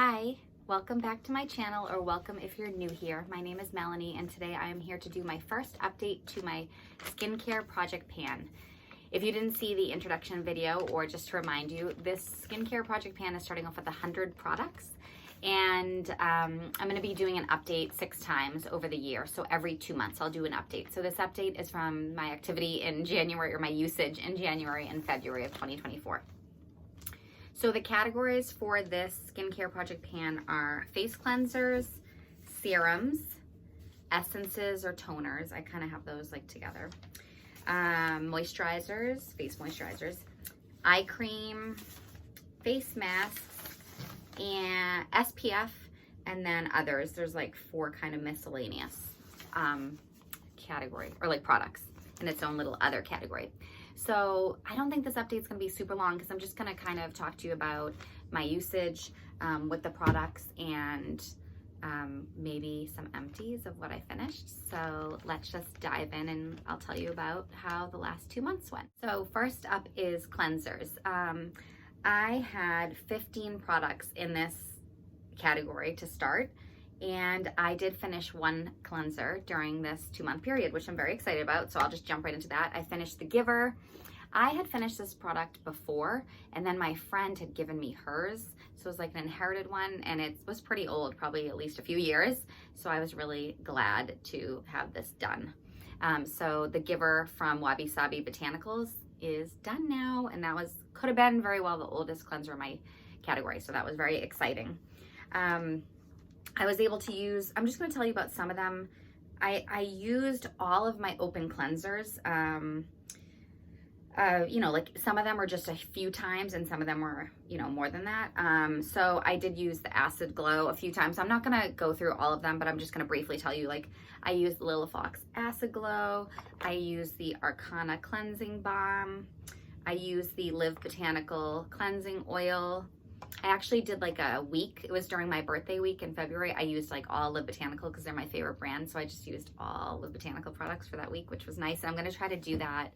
Hi, welcome back to my channel, or welcome if you're new here. My name is Melanie and today I am here to do my first update to my skincare project pan. If you didn't see the introduction video, or just to remind you, this skincare project pan is starting off with 100 products, and I'm going to be doing an update 6 times over the year. So every 2 months I'll do an update. So this update is from my activity in January, or my usage in January and February of 2024. So the categories for this skincare project pan are face cleansers, serums, essences or toners. I kind of have those like together. Moisturizers, face moisturizers, eye cream, face masks, and SPF, and then others. There's like 4 kind of miscellaneous category, or like products in its own little other category. So I don't think this update is going to be super long because I'm just going to kind of talk to you about my usage with the products, and maybe some empties of what I finished. So let's just dive in and I'll tell you about how the last 2 months went. So first up is cleansers. I had 15 products in this category to start, and I did finish 1 cleanser during this 2-month period, which I'm very excited about. So I'll just jump right into that. I finished the Giver. I had finished this product before, and then my friend had given me hers. So it was like an inherited one, and it was pretty old, probably at least a few years. So I was really glad to have this done. So the Giver from Wabi Sabi Botanicals is done now, and that could have been very well the oldest cleanser in my category. So that was very exciting. I was able to use, I'm just going to tell you about some of them. I used all of my open cleansers. You know, like some of them are just a few times, and some of them were, you know, more than that. So I did use the Acid Glow a few times. I'm not going to go through all of them, but I'm just going to briefly tell you, like, I used the Lila Fox Acid Glow. I used the Arcana Cleansing Balm. I used the Live Botanical Cleansing Oil. I actually did like a week. It was during my birthday week in February. I used like all Live Botanical because they're my favorite brand. So I just used all Live Botanical products for that week, which was nice. And I'm going to try to do that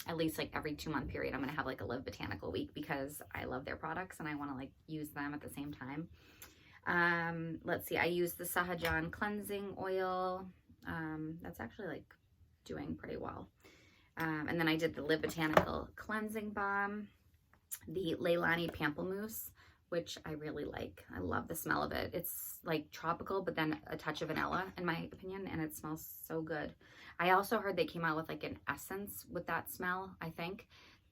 at least like every 2-month period. I'm going to have like a Live Botanical week because I love their products and I want to like use them at the same time. Let's see. I used the Sahajan Cleansing Oil. That's actually like doing pretty well. And then I did the Live Botanical Cleansing Balm. The Leilani Pamplemousse, which I really like. I love the smell of it. It's like tropical, but then a touch of vanilla in my opinion, and it smells so good. I also heard they came out with like an essence with that smell, I think.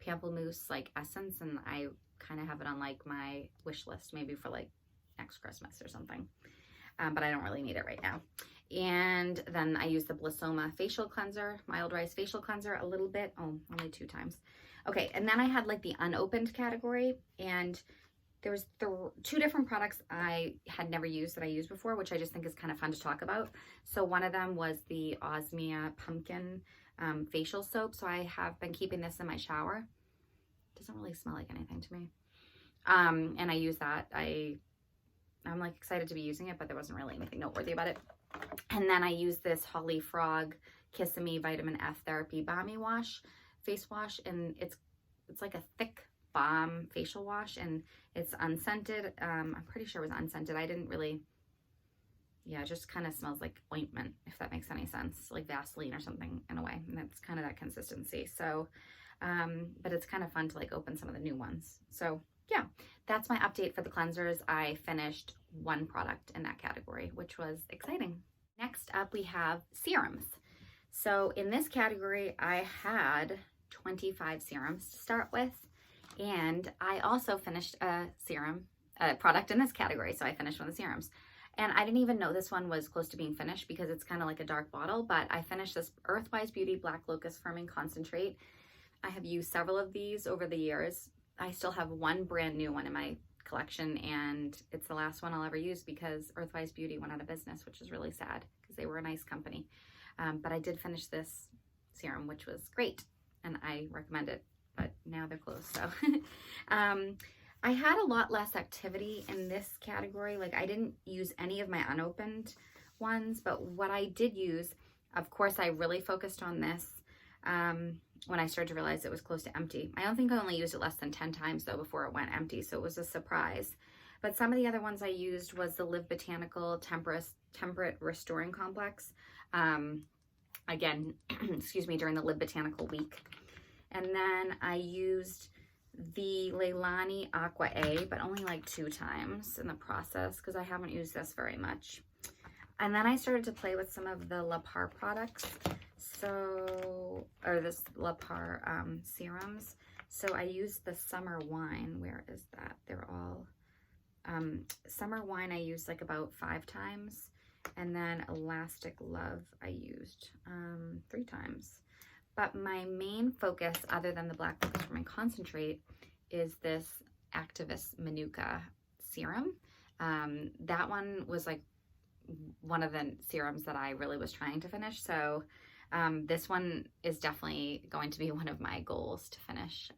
Pamplemousse like essence, and I kind of have it on like my wish list, maybe for like next Christmas or something. But I don't really need it right now. And then I used the Blissoma Facial Cleanser, Mild Rice Facial Cleanser a little bit. Oh, only 2 times. Okay, and then I had like the unopened category, and there was 2 different products I had never used that I used before, which I just think is kind of fun to talk about. So one of them was the Osmia Pumpkin Facial Soap. So I have been keeping this in my shower. It doesn't really smell like anything to me. And I use that. I'm like excited to be using it, but there wasn't really anything noteworthy about it. And then I used this Holly Frog Kissimmee Vitamin F Therapy Balmy Wash, face wash, and it's like a thick balm facial wash, and it's unscented. I'm pretty sure it was unscented. I didn't really, yeah, it just kind of smells like ointment, if that makes any sense, like Vaseline or something in a way, and that's kind of that consistency. So, but it's kind of fun to like open some of the new ones. So yeah, that's my update for the cleansers. I finished 1 product in that category, which was exciting. Next up, we have serums. So in this category, I had 25 serums to start with, and I also finished a serum product in this category. So I finished one of the serums, and I didn't even know this one was close to being finished because it's kind of like a dark bottle, but I finished this Earthwise Beauty Black Locust Firming Concentrate. I have used several of these over the years. I still have 1 brand new one in my collection, and it's the last one I'll ever use because Earthwise Beauty went out of business, which is really sad because they were a nice company. But I did finish this serum, which was great, and I recommend it, but now they're closed. So I had a lot less activity in this category. Like, I didn't use any of my unopened ones, but what I did use, of course, I really focused on this when I started to realize it was close to empty. I don't think I only used it less than 10 times though before it went empty, so it was a surprise. But some of the other ones I used was the Live Botanical Temperate Restoring Complex. Again, excuse me, during the Live Botanical week. And then I used the Leilani Aqua A, but only like 2 times in the process because I haven't used this very much. And then I started to play with some of the La Par products. So, or this La Par serums. So I used the Summer Wine. Where is that? They're all, Summer Wine I used like about 5 times. And then Elastic Love I used 3 times. But my main focus, other than the black focus for my concentrate, is this Activist Manuka serum. That one was like one of the serums that I really was trying to finish. So this one is definitely going to be one of my goals to finish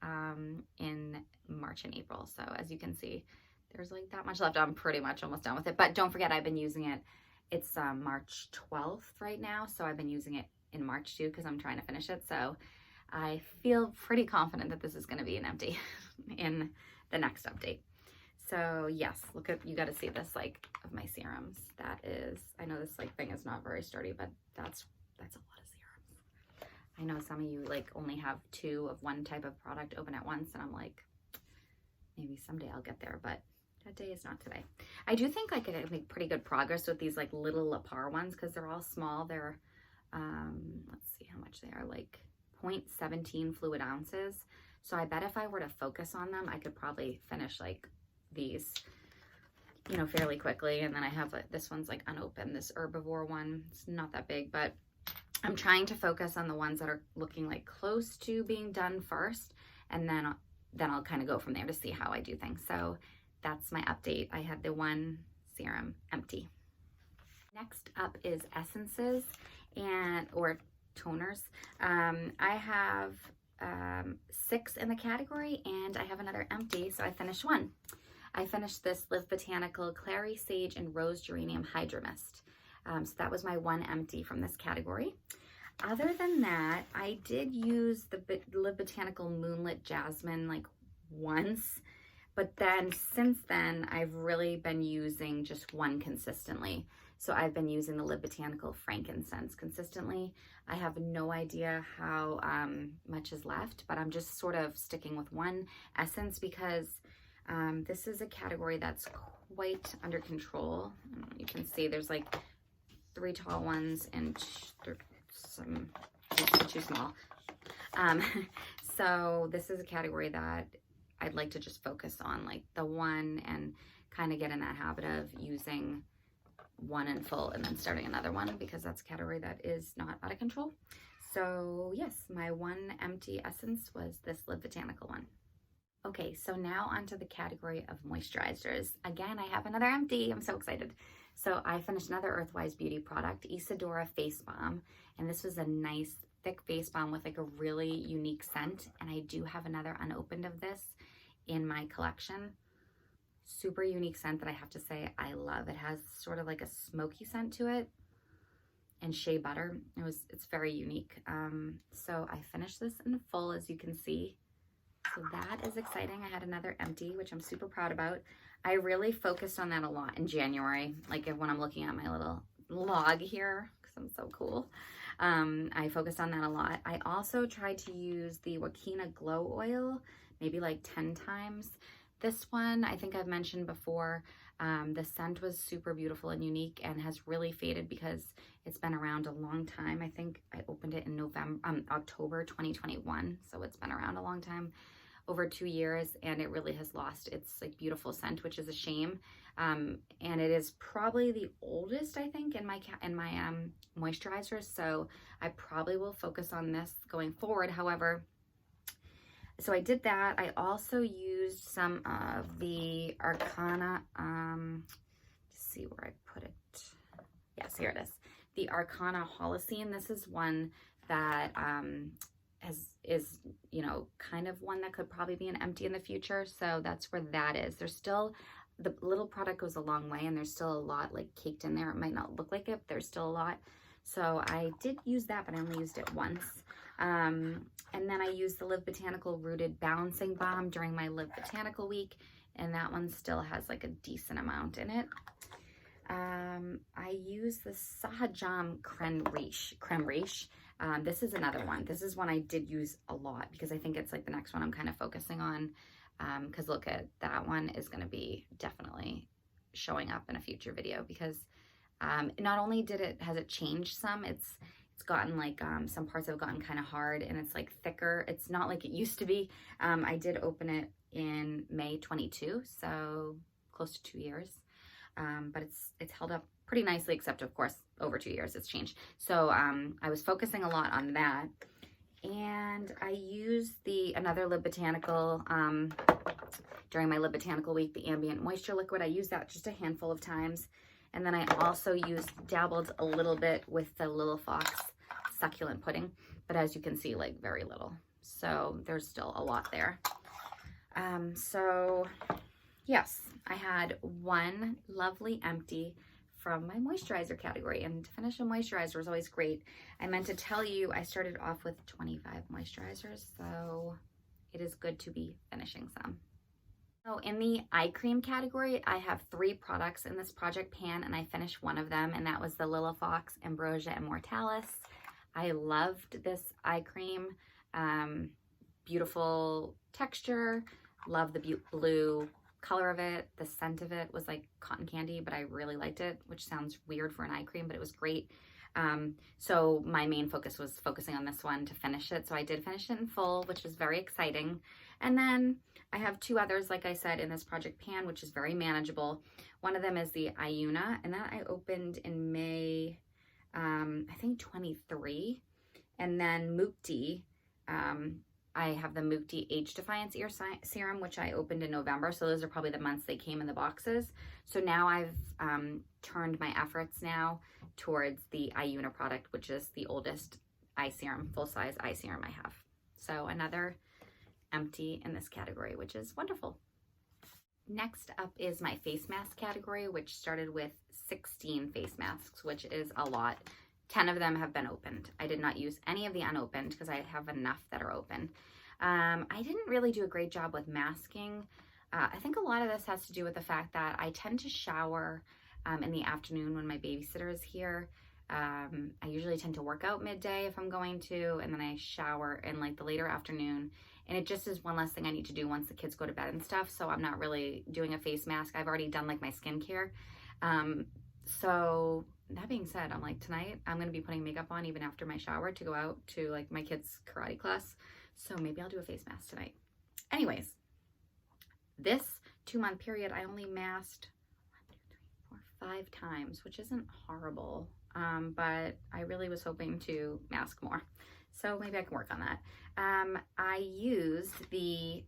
in March and April. So as you can see, there's like that much left. I'm pretty much almost done with it. But don't forget, I've been using it. It's March 12th right now. So I've been using it in March too because I'm trying to finish it. So I feel pretty confident that this is going to be an empty in the next update. So yes, look at, you got to see this like of my serums. That is, I know this like thing is not very sturdy, but that's a lot of serums. I know some of you like only have 2 of one type of product open at once, and I'm like, maybe someday I'll get there, but that day is not today. I do think like I could make pretty good progress with these like little La Par ones because they're all small. They're let's see how much they are, like 0.17 fluid ounces. So I bet if I were to focus on them, I could probably finish like these, you know, fairly quickly. And then I have like, this one's like unopened, this herbivore one. It's not that big, but I'm trying to focus on the ones that are looking like close to being done first. And then I'll kind of go from there to see how I do things. So that's my update. I had the one serum empty. Next up is essences or toners. I have 6 in the category and I have another empty, so I finished 1. I finished this Live Botanical Clary Sage and Rose Geranium Hydra Mist. So that was my 1 empty from this category. Other than that, I did use the Live Botanical Moonlit Jasmine like once, but then since then I've really been using just 1 consistently. So I've been using the Live Botanical Frankincense consistently. I have no idea how much is left, but I'm just sort of sticking with 1 essence because this is a category that's quite under control. You can see there's like 3 tall ones and some too small. So this is a category that I'd like to just focus on like the 1 and kind of get in that habit of using 1 in full and then starting another one because that's a category that is not out of control. So yes, my 1 empty essence was this Live Botanical one. Okay, so now onto the category of moisturizers. Again, I have another empty. I'm so excited. So I finished another Earthwise Beauty product, Isadora Face Balm, and this was a nice thick face balm with like a really unique scent, and I do have another unopened of this in my collection. Super unique scent that I have to say I love. It has sort of like a smoky scent to it and shea butter. It's very unique. So I finished this in full, as you can see. So that is exciting. I had another empty, which I'm super proud about. I really focused on that a lot in January, like when I'm looking at my little log here, because I'm so cool. I focused on that a lot. I also tried to use the Wakina Glow Oil, maybe like 10 times. This one, I think I've mentioned before, the scent was super beautiful and unique and has really faded because it's been around a long time. I think I opened it in October 2021, so it's been around a long time, over 2 years, and it really has lost its like beautiful scent, which is a shame. And it is probably the oldest, I think, in my moisturizers, so I probably will focus on this going forward. However, so I did that. I also used some of the Arcana, let's see where I put it. Yes, here it is. The Arcana Holocene. This is one that is, you know, kind of one that could probably be an empty in the future. So that's where that is. There's still, the little product goes a long way and there's still a lot like caked in there. It might not look like it, but there's still a lot. So I did use that, but I only used it once. And then I used the Live Botanical Rooted Balancing Balm during my Live Botanical week and that one still has like a decent amount in it. I use the Sahajam Creme Riche. This is another one. This is one I did use a lot because I think it's like the next one I'm kind of focusing on. Because look at that one is going to be definitely showing up in a future video because not only has it changed some, it's gotten like some parts have gotten kind of hard and it's like thicker. It's not like it used to be. I did open it in May 22, so close to 2 years. But it's held up pretty nicely, except of course over 2 years it's changed. So I was focusing a lot on that. And I used another Lib Botanical during my Lib Botanical week, the Ambient Moisture Liquid. I used that just a handful of times. And then I also dabbled a little bit with the Little Fox Succulent Pudding, but as you can see, like very little. So there's still a lot there. So yes, I had one lovely empty from my moisturizer category, and to finish a moisturizer is always great. I meant to tell you I started off with 25 moisturizers, so it is good to be finishing some. So in the eye cream category, I have 3 products in this project pan, and I finished one of them, and that was the Lila Fox Ambrosia Immortalis. I loved this eye cream. Beautiful texture, love the blue color of it. The scent of it was like cotton candy, but I really liked it, which sounds weird for an eye cream, but it was great. So my main focus was focusing on this one to finish it. So I did finish it in full, which was very exciting. And then I have 2 others, like I said, in this project pan, which is very manageable. One of them is the Iuna, and that I opened in May, I think 23. And then Mukti, I have the Mukti Age Defiance Ear Serum, which I opened in November. So those are probably the months they came in the boxes. So now I've turned my efforts now towards the Iuna product, which is the oldest eye serum, full-size eye serum I have. So another empty in this category, which is wonderful. Next up is my face mask category, which started with 16 face masks, which is a lot. 10 of them have been opened. I did not use any of the unopened because I have enough that are open. I didn't really do a great job with masking. I think a lot of this has to do with the fact that I tend to shower in the afternoon when my babysitter is here. I usually tend to work out midday if I'm going to, and then I shower in like the later afternoon. And it just is one less thing I need to do once the kids go to bed and stuff. So I'm not really doing a face mask. I've already done like my skincare. So that being said, I'm like, tonight I'm going to be putting makeup on even after my shower to go out to like my kids' karate class. So maybe I'll do a face mask tonight. Anyways, this 2-month period, I only masked 1, 2, 3, 4, 5 times, which isn't horrible. But I really was hoping to mask more. So maybe I can work on that. I used the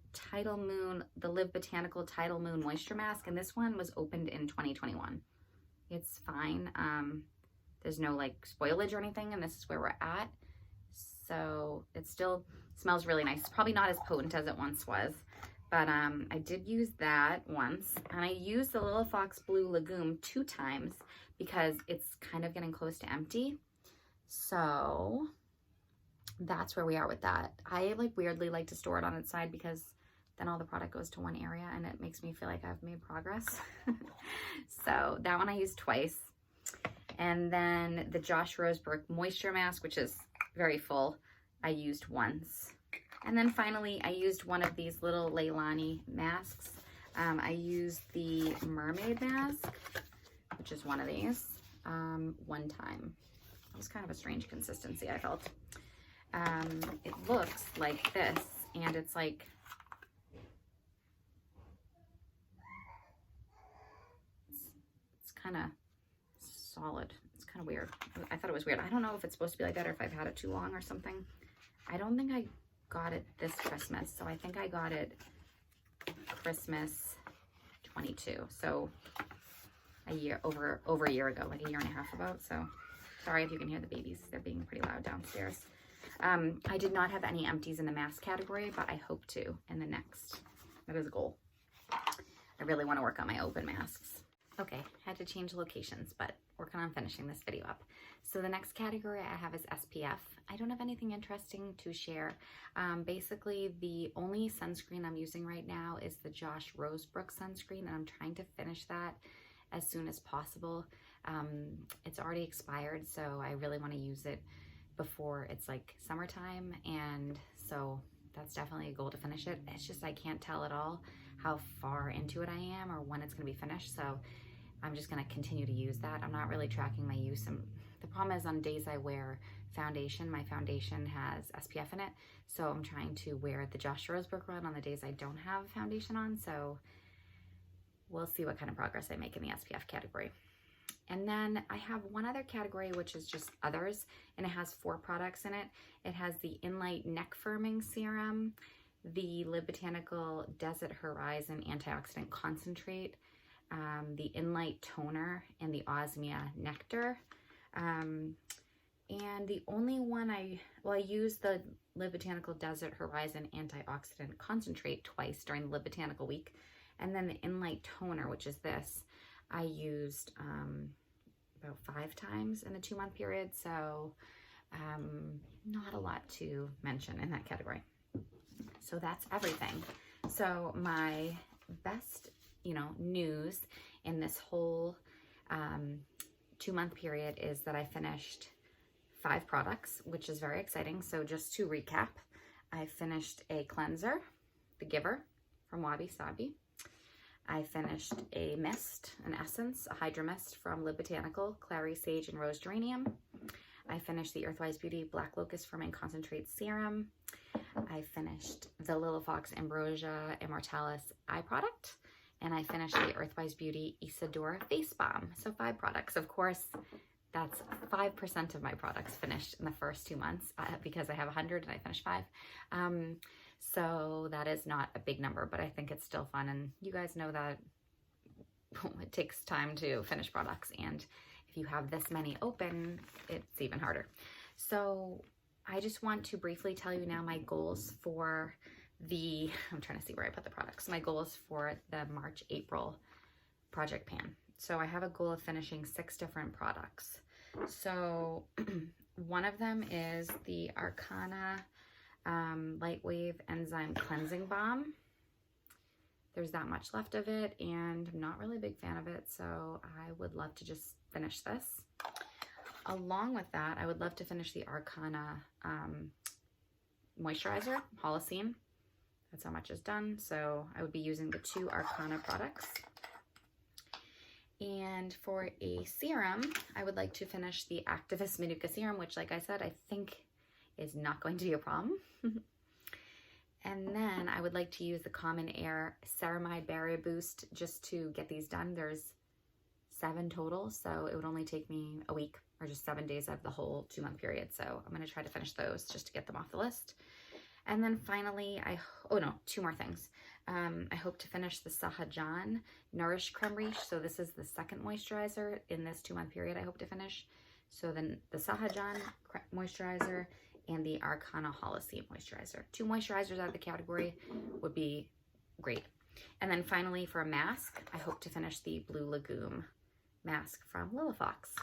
Live Botanical Tidal Moon Moisture Mask, and this one was opened in 2021. It's fine. There's no like spoilage or anything, and this is where we're at. So it still smells really nice. It's probably not as potent as it once was, but I did use that once, and I used the Little Fox Blue Legume 2 times because it's kind of getting close to empty. So that's where we are with that. I like weirdly like to store it on its side because then all the product goes to one area and it makes me feel like I've made progress. So that one I used twice. And then the Josh Roseberg Moisture Mask, which is very full, I used once. And then finally, I used one of these little Leilani masks. I used the Mermaid Mask, which is one of these, one time. It was kind of a strange consistency, I felt. It looks like this, and it's like, it's kind of solid. It's kind of weird. I thought it was weird. I don't know if it's supposed to be like that or if I've had it too long or something. I don't think I got it this Christmas, so I think I got it Christmas 22. So a year, over a year ago, like a year and a half about. So sorry if you can hear the babies. They're being pretty loud downstairs. I did not have any empties in the mask category, but I hope to in the next. That is a goal. I really want to work on my open masks. Okay, had to change locations, but we're working on finishing this video up. So the next category I have is SPF. I don't have anything interesting to share. Basically, the only sunscreen I'm using right now is the Josh Rosebrook sunscreen, and I'm trying to finish that as soon as possible. It's already expired, so I really want to use it before it's like summertime, and so that's definitely a goal to finish it. It's just I can't tell at all how far into it I am or when it's going to be finished, so I'm just going to continue to use that. I'm not really tracking my use, and the problem is on days I wear foundation, my foundation has SPF in it, so I'm trying to wear the Josh Rosebrook one on the days I don't have foundation on, so we'll see what kind of progress I make in the SPF category. And then I have one other category, which is just others, and it has 4 products in it. It has the Inlight Neck Firming Serum, the Live Botanical Desert Horizon Antioxidant Concentrate, the Inlight Toner, and the Osmia Nectar. And the only one I used the Live Botanical Desert Horizon Antioxidant Concentrate twice during the Live Botanical week. And then the Inlight Toner, which is this, I used about 5 times in a 2-month period, so not a lot to mention in that category. So that's everything. So my best, news in this whole 2-month period is that I finished 5 products, which is very exciting. So just to recap, I finished a cleanser, the Giver from Wabi Sabi. I finished a mist, an essence, a Hydra Mist from Live Botanical, Clary Sage and Rose Geranium. I finished the Earthwise Beauty Black Locust Firming Concentrate Serum. I finished the Lil Fox Ambrosia Immortalis Eye Product. And I finished the Earthwise Beauty Isadora Face Balm. So 5 products. Of course, that's 5% of my products finished in the first 2 months because I have 100 and I finished 5. So that is not a big number, but I think it's still fun. And you guys know that it takes time to finish products. And if you have this many open, it's even harder. So I just want to briefly tell you now my goals for I'm trying to see where I put the products. My goals for the March-April project pan. So I have a goal of finishing 6 different products. So one of them is the Arcana Light Wave Enzyme Cleansing Balm. There's that much left of it, and I'm not really a big fan of it, so I would love to just finish this. Along with that, I would love to finish the Arcana Moisturizer, Holocene. That's how much is done, so I would be using the 2 Arcana products. And for a serum, I would like to finish the Activist Manuka Serum, which, like I said, I think is not going to be a problem. And then I would like to use the Common Air Ceramide Barrier Boost just to get these done. There's 7 total, so it would only take me a week or just 7 days of the whole 2-month period. So I'm going to try to finish those just to get them off the list. And then finally, 2 more things. I hope to finish the Sahajan Nourish Creme Riche. So this is the 2nd moisturizer in this 2-month period I hope to finish. So then the Sahajan moisturizer and the Arcana Holocene moisturizer. 2 moisturizers out of the category would be great. And then finally for a mask, I hope to finish the Blue Lagoon mask from Lil Fox.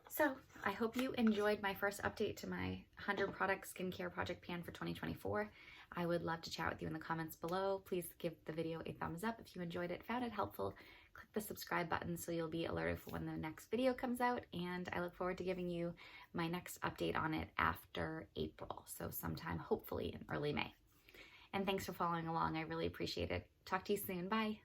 So I hope you enjoyed my first update to my 100 product skincare project pan for 2024. I would love to chat with you in the comments below. Please give the video a thumbs up if you enjoyed it, found it helpful. Click the subscribe button so you'll be alerted for when the next video comes out, and I look forward to giving you my next update on it after April, so sometime hopefully in early May. And thanks for following along. I really appreciate it. Talk to you soon. Bye.